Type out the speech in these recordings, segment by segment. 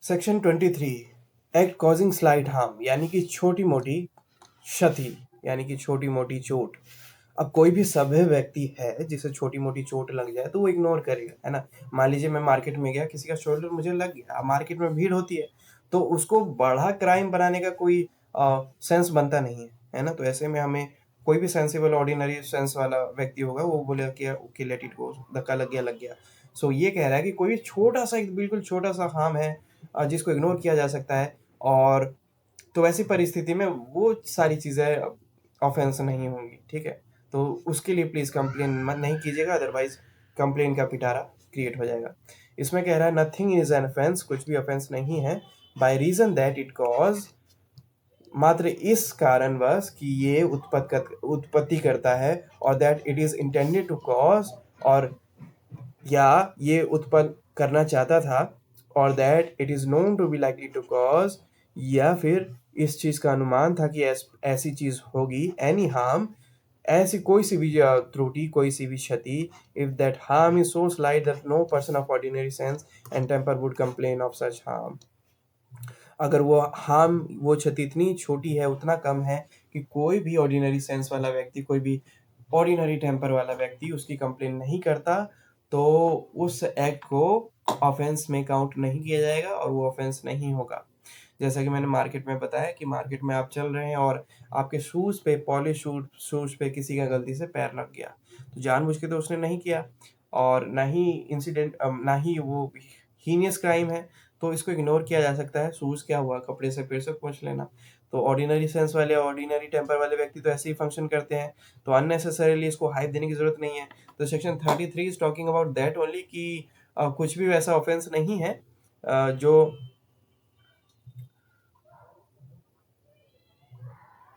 Section 23 act causing slight harm यानी कि छोटी मोटी क्षति यानी कि छोटी मोटी चोट। अब कोई भी सभ्य व्यक्ति है जिसे छोटी मोटी चोट लग जाए तो वो इग्नोर करेगा, है ना। मान लीजिए मैं मार्केट में गया, किसी का शोल्डर मुझे लग गया, मार्केट में भीड़ होती है तो उसको बड़ा क्राइम बनाने का कोई सेंस बनता नहीं है ना। तो ऐसे में हमें कोई भी सेंसिबल ऑर्डिनरी सेंस वाला व्यक्ति होगा वो बोलेगा कि ओके लेट इट गो, धक्का लग गया। सो ये कह रहा है कि कोई भी छोटा सा, एक बिल्कुल छोटा सा हार्म है जिसको इग्नोर किया जा सकता है, और तो वैसी परिस्थिति में वो सारी चीज़ें ऑफेंस नहीं होंगी, ठीक है। तो उसके लिए प्लीज़ कंप्लेन मत नहीं कीजिएगा, अदरवाइज कंप्लेन का पिटारा क्रिएट हो जाएगा। इसमें कह रहा है नथिंग इज एन ऑफेंस, कुछ भी ऑफेंस नहीं है, by reason that it cause, मात्र इस कारणवश कि ये उत्पत्ति करता है, और that it is intended to cause, और या ये उत्पन्न करना चाहता था, और that it is known to be likely to cause, या फिर इस चीज का अनुमान था कि ऐसी चीज होगी, एनी हार्म, ऐसी कोई सी भी त्रुटि, कोई सी भी क्षति, if that harm is so slight that no person of ordinary sense and temper would complain of such harm. अगर वो हार्म, वो क्षति इतनी छोटी है, उतना कम है कि कोई भी ऑर्डिनरी सेंस वाला व्यक्ति, कोई भी ऑर्डिनरी टेम्पर वाला व्यक्ति उसकी कंप्लेन नहीं करता, तो उस एक्ट को ऑफेंस में काउंट नहीं किया जाएगा और वो ऑफेंस नहीं होगा। जैसा कि मैंने मार्केट में बताया कि मार्केट में आप चल रहे हैं और आपके शूज़ पे, पॉलिश शूज़ पे किसी का गलती से पैर लग गया, तो जानबूझ के तो उसने नहीं किया, और ना ही इंसिडेंट, ना ही वो हीनियस क्राइम है, तो इसको इग्नोर किया जा सकता है। शूज़ क्या हुआ, कपड़े से फिर से पोंछ लेना। तो ऑर्डिनरी सेंस वाले, ऑर्डिनरी टेम्पर वाले व्यक्ति तो ऐसे ही फंक्शन करते हैं, तो अननेसेसरीली इसको हाइप देने की ज़रूरत नहीं है। तो section 33 is talking about that only कि कुछ भी वैसा ऑफेंस नहीं है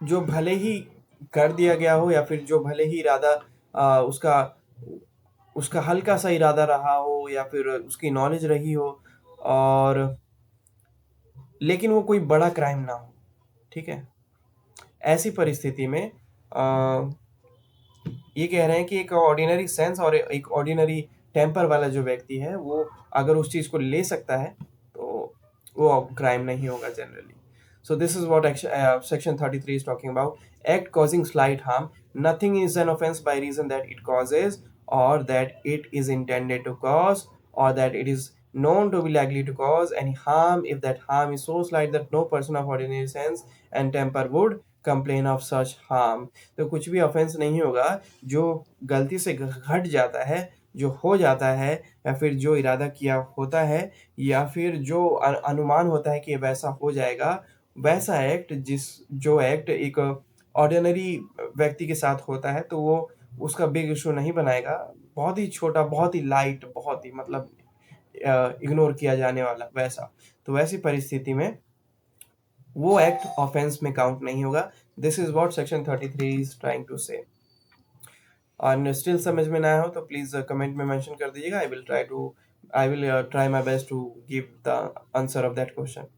जो भले ही कर दिया गया हो, या फिर जो भले ही इरादा उसका उसका हल्का सा इरादा रहा हो, या फिर उसकी नॉलेज रही हो, और लेकिन वो कोई बड़ा क्राइम ना हो, ठीक है। ऐसी परिस्थिति में ये कह रहे हैं कि एक ऑर्डिनरी सेंस और एक ऑर्डिनरी टेम्पर वाला जो व्यक्ति है, वो अगर उस चीज़ को ले सकता है तो वो क्राइम नहीं होगा generally. So this is what section 33 is talking about. Act causing slight harm. Nothing is an offense by reason that it causes, or that it is intended to cause, or that it is known to be likely to cause any harm, if that harm is so slight that no person of ordinary sense and temper would complain of such harm. तो कुछ भी offence नहीं होगा जो गलती से घट जाता है, जो हो जाता है, या फिर जो इरादा किया होता है, या फिर जो अनुमान होता है कि वैसा हो जाएगा, वैसा एक्ट, जो एक्ट एक ऑर्डिनरी व्यक्ति के साथ होता है, तो वो उसका बिग इशू नहीं बनाएगा। बहुत ही छोटा, बहुत ही लाइट, बहुत ही मतलब इग्नोर किया जाने वाला वैसा। तो वैसी परिस्थिति में वो एक्ट ऑफेंस में काउंट नहीं होगा। This is what section 33 is trying to say. और स्टिल समझ में ना आया हो तो प्लीज़ कमेंट में मेंशन कर दीजिएगा। I will try my best to give the answer of that question.